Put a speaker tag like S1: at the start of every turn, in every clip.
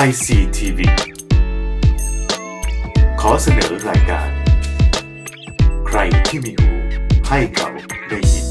S1: ICTV ขอเสนอรายการใครที่มีหูให้เขาได้ยิน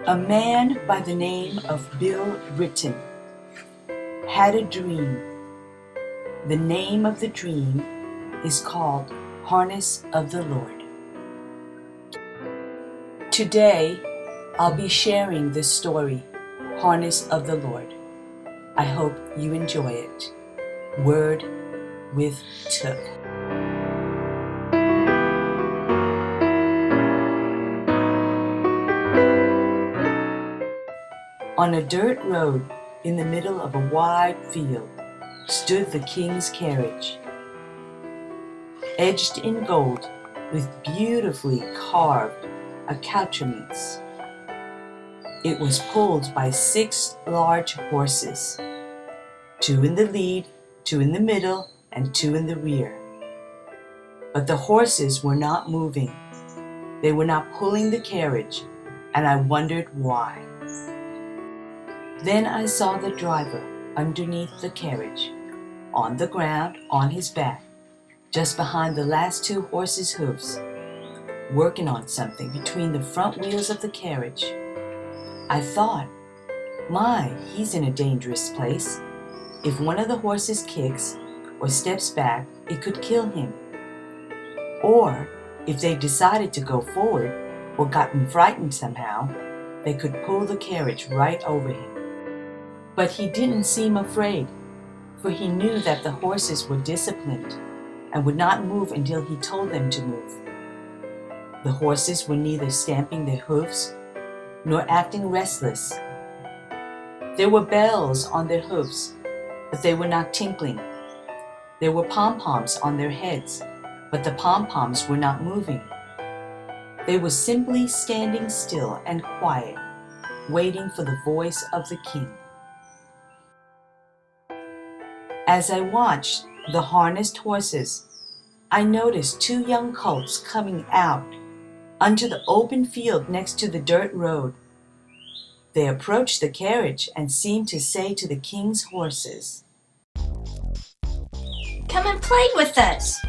S2: A man by the name of Bill Britton had a dream. The name of the dream is called Harness of the Lord. Today, I'll be sharing this story, Harness of the Lord. I hope you enjoy it. Word with Took. On a dirt road in the middle of a wide field stood the king's carriage, edged in gold with beautifully carved accoutrements. It was pulled by 6 large horses, 2 in the lead, 2 in the middle, and 2 in the rear. But the horses were not moving. They were not pulling the carriage, and I wondered why. Then I saw the driver underneath the carriage, on the ground, on his back, just behind the last 2 horses' hooves, working on something between the front wheels of the carriage. I thought, my, he's in a dangerous place. If one of the horses kicks or steps back, it could kill him. Or, if they decided to go forward or gotten frightened somehow, they could pull the carriage right over him. But he didn't seem afraid, for he knew that the horses were disciplined and would not move until he told them to move. The horses were neither stamping their hooves nor acting restless. There were bells on their hooves, but they were not tinkling. There were pom-poms on their heads, but the pom-poms were not moving. They were simply standing still and quiet, waiting for the voice of the king. As I watched the harnessed horses, I noticed 2 young colts coming out onto the open field next to the dirt road. They approached the carriage and seemed to say to the king's horses,
S3: "Come and play with us.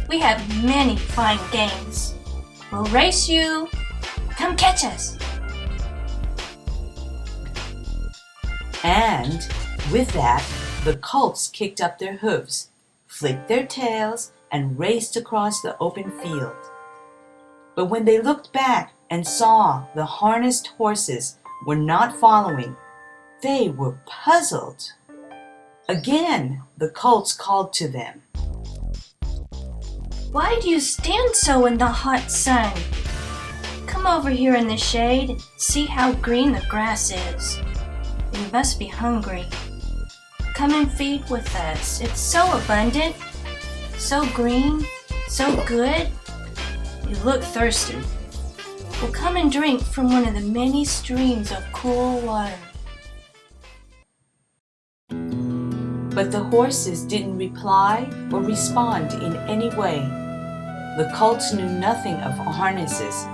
S3: We have many fine games. We'll race you. Come catch us."
S2: And with that, the colts kicked up their hooves, flicked their tails, and raced across the open field. But when they looked back and saw the harnessed horses were not following, they were puzzled. Again, the colts called to them,
S3: "Why do you stand so in the hot sun? Come over here in the shade and see how green the grass is. You must be hungry. Come and feed with us. It's so abundant, so green, so good. You look thirsty. Well, come and drink from one of the many streams of cool water."
S2: but the horses didn't reply or respond in any way. The colts knew nothing of harnesses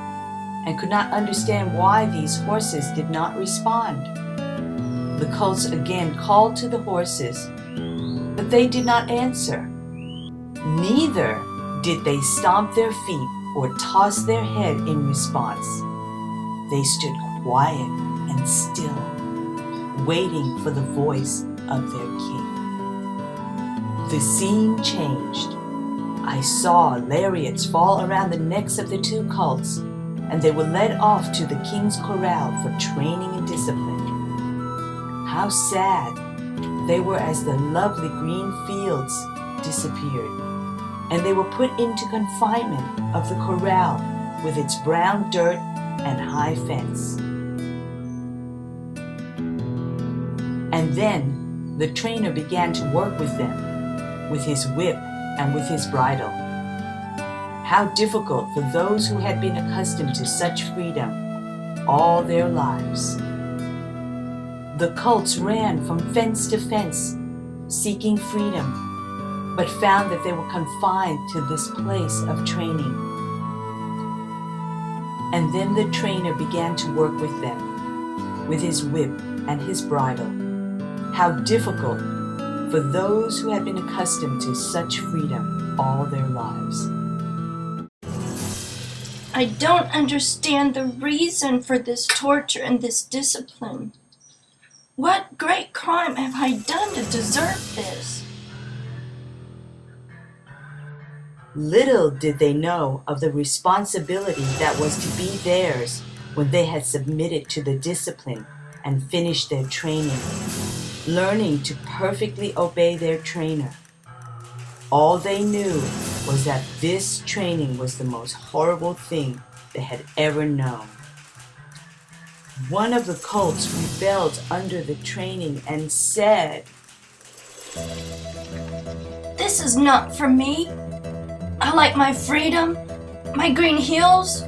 S2: and could not understand why these horses did not respond. The colts again called to the horses, but they did not answer. Neither did they stomp their feet or toss their head in response. They stood quiet and still, waiting for the voice of their king. The scene changed. I saw lariats fall around the necks of the two colts, and they were led off to the king's corral for training and discipline. How sad they were as the lovely green fields disappeared, and they were put into confinement of the corral with its brown dirt and high fence. And then the trainer began to work with them, with his whip and with his bridle. How difficult for those who had been accustomed to such freedom all their lives. The colts ran from fence to fence, seeking freedom, but found that they were confined to this place of training. And then the trainer began to work with them, with his whip and his bridle. How difficult for those who had been accustomed to such freedom all their lives.
S3: I don't understand the reason for this torture and this discipline. What great crime have I done to deserve this?
S2: Little did they know of the responsibility that was to be theirs when they had submitted to the discipline and finished their training, learning to perfectly obey their trainer. All they knew was that this training was the most horrible thing they had ever known. One of the colts rebelled under the training and said,
S3: This is not for me. I like my freedom, my green hills,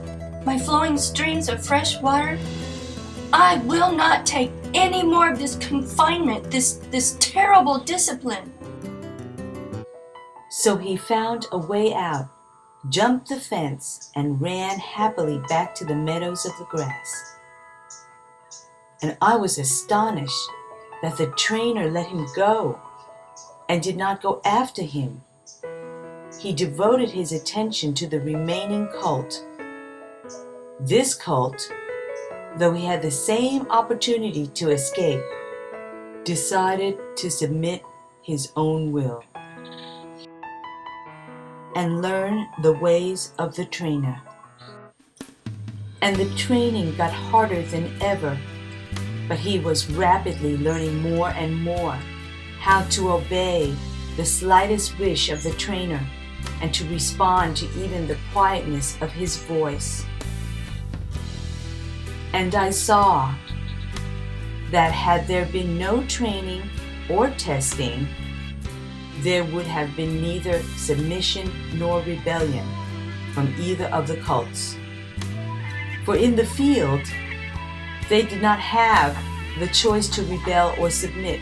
S3: my flowing streams of fresh water. I will not take any more of this confinement, this terrible discipline.
S2: So he found a way out, jumped the fence, and ran happily back to the meadows of the grass. And I was astonished that the trainer let him go and did not go after him. He devoted his attention to the remaining colt. This colt, though he had the same opportunity to escape, decided to submit his own will and learn the ways of the trainer. And the training got harder than ever, but he was rapidly learning more and more how to obey the slightest wish of the trainer and to respond to even the quietness of his voice. And I saw that had there been no training or testing, there would have been neither submission nor rebellion from either of the cults. For in the field, they did not have the choice to rebel or submit.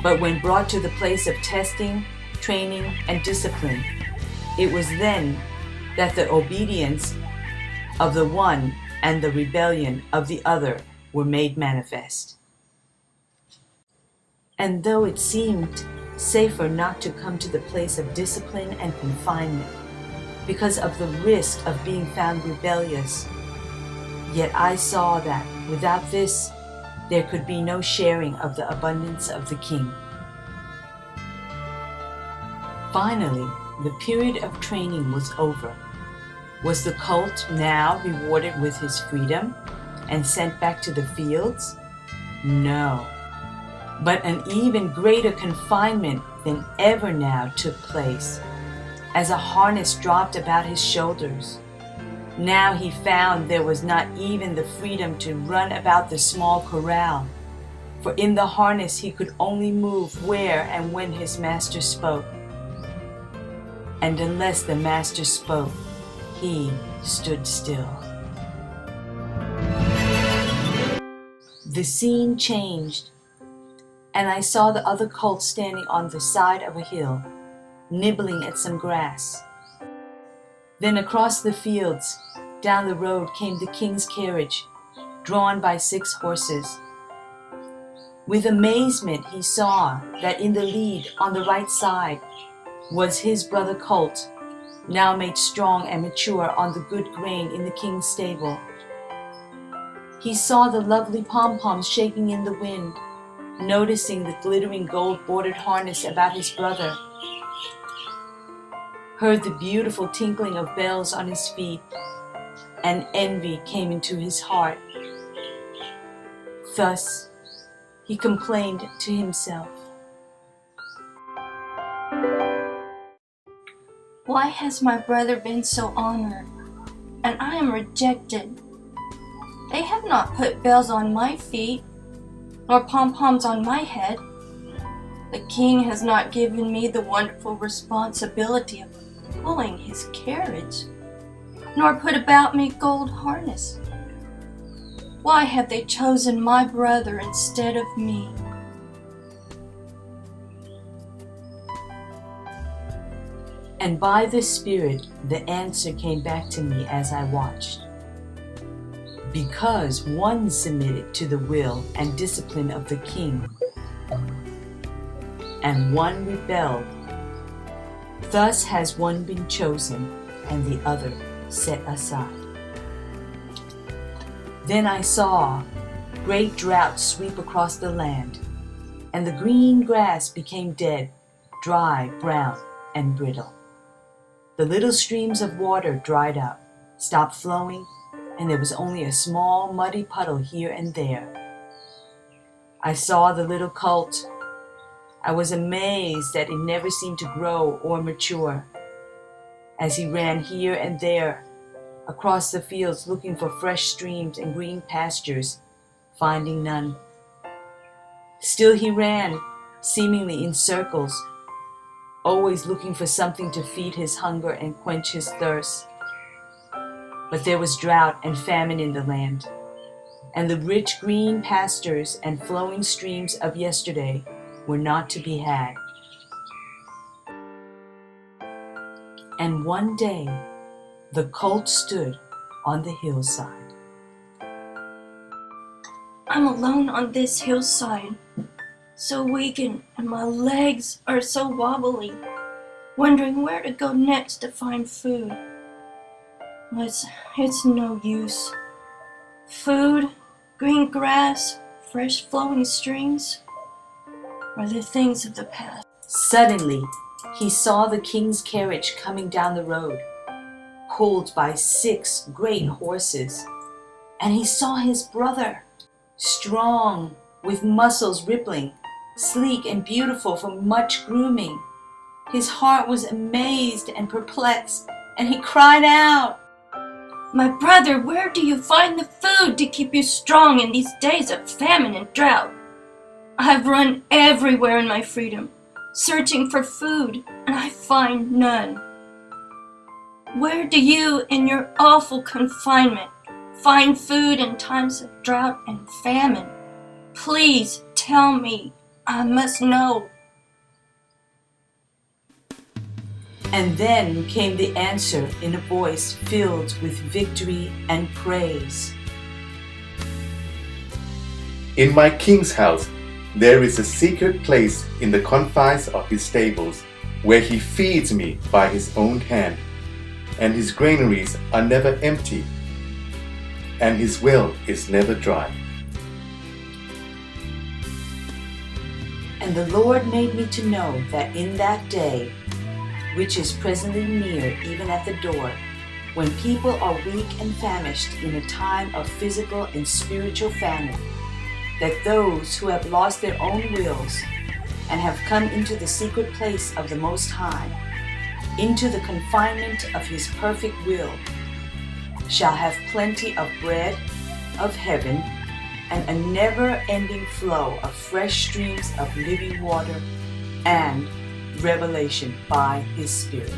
S2: But when brought to the place of testing, training, and discipline, it was then that the obedience of the one and the rebellion of the other were made manifest. And though it seemed safer not to come to the place of discipline and confinement because of the risk of being found rebellious, yet I saw that without this, there could be no sharing of the abundance of the king. Finally, the period of training was over. Was the colt now rewarded with his freedom and sent back to the fields? No. But an even greater confinement than ever now took place, as a harness dropped about his shoulders. Now he found there was not even the freedom to run about the small corral, for in the harness he could only move where and when his master spoke. And unless the master spoke, he stood still. The scene changed, and I saw the other colts standing on the side of a hill, nibbling at some grass. Then across the fields, down the road came the king's carriage, drawn by 6 horses. With amazement he saw that in the lead on the right side was his brother colt, now made strong and mature on the good grain in the king's stable. He saw the lovely pom-poms shaking in the wind, noticing the glittering gold-bordered harness about his brother. heard the beautiful tinkling of bells on his feet, and envy came into his heart. Thus he complained to himself,
S3: "Why has my brother been so honored, and I am rejected? They have not put bells on my feet, nor pom-poms on my head. The king has not given me the wonderful responsibility of pulling his carriage, nor put about me gold harness. Why have they chosen my brother instead of me?"
S2: And by the Spirit the answer came back to me as I watched. Because one submitted to the will and discipline of the king, and one rebelled, thus has one been chosen and the other set aside. Then I saw great drought sweep across the land, and the green grass became dead, dry, brown, and brittle. The little streams of water dried up, stopped flowing, and there was only a small muddy puddle here and there. I saw the little colt. I was amazed that it never seemed to grow or mature. As he ran here and there across the fields looking for fresh streams and green pastures, finding none. Still he ran, seemingly in circles, always looking for something to feed his hunger and quench his thirst. But there was drought and famine in the land, and the rich green pastures and flowing streams of yesterday were not to be had. And one day the colt stood on the hillside.
S3: "I'm alone on this hillside, so weakened, and my legs are so wobbly, wondering where to go next to find food. It's no use. Food, green grass, fresh flowing streams are the things of the past."
S2: Suddenly he saw the king's carriage coming down the road, pulled by 6 great horses, and he saw his brother, strong, with muscles rippling, sleek and beautiful from much grooming. His heart was amazed and perplexed, and he cried out,
S3: "My brother, where do you find the food to keep you strong in these days of famine and drought? I've run everywhere in my freedom, searching for food, and I find none. Where do you, in your awful confinement, find food in times of drought and famine? Please tell me. I must know."
S2: And then came the answer in a voice filled with victory and praise.
S1: In my king's house there is a secret place in the confines of his stables, where he feeds me by his own hand, and his granaries are never empty, and his well is never dry.
S2: And the Lord made me to know that in that day, which is presently near, even at the door, when people are weak and famished in a time of physical and spiritual famine, that those who have lost their own wills and have come into the secret place of the Most High, into the confinement of His perfect will, shall have plenty of bread of heaven and a never-ending flow of fresh streams of living water and revelation by His Spirit.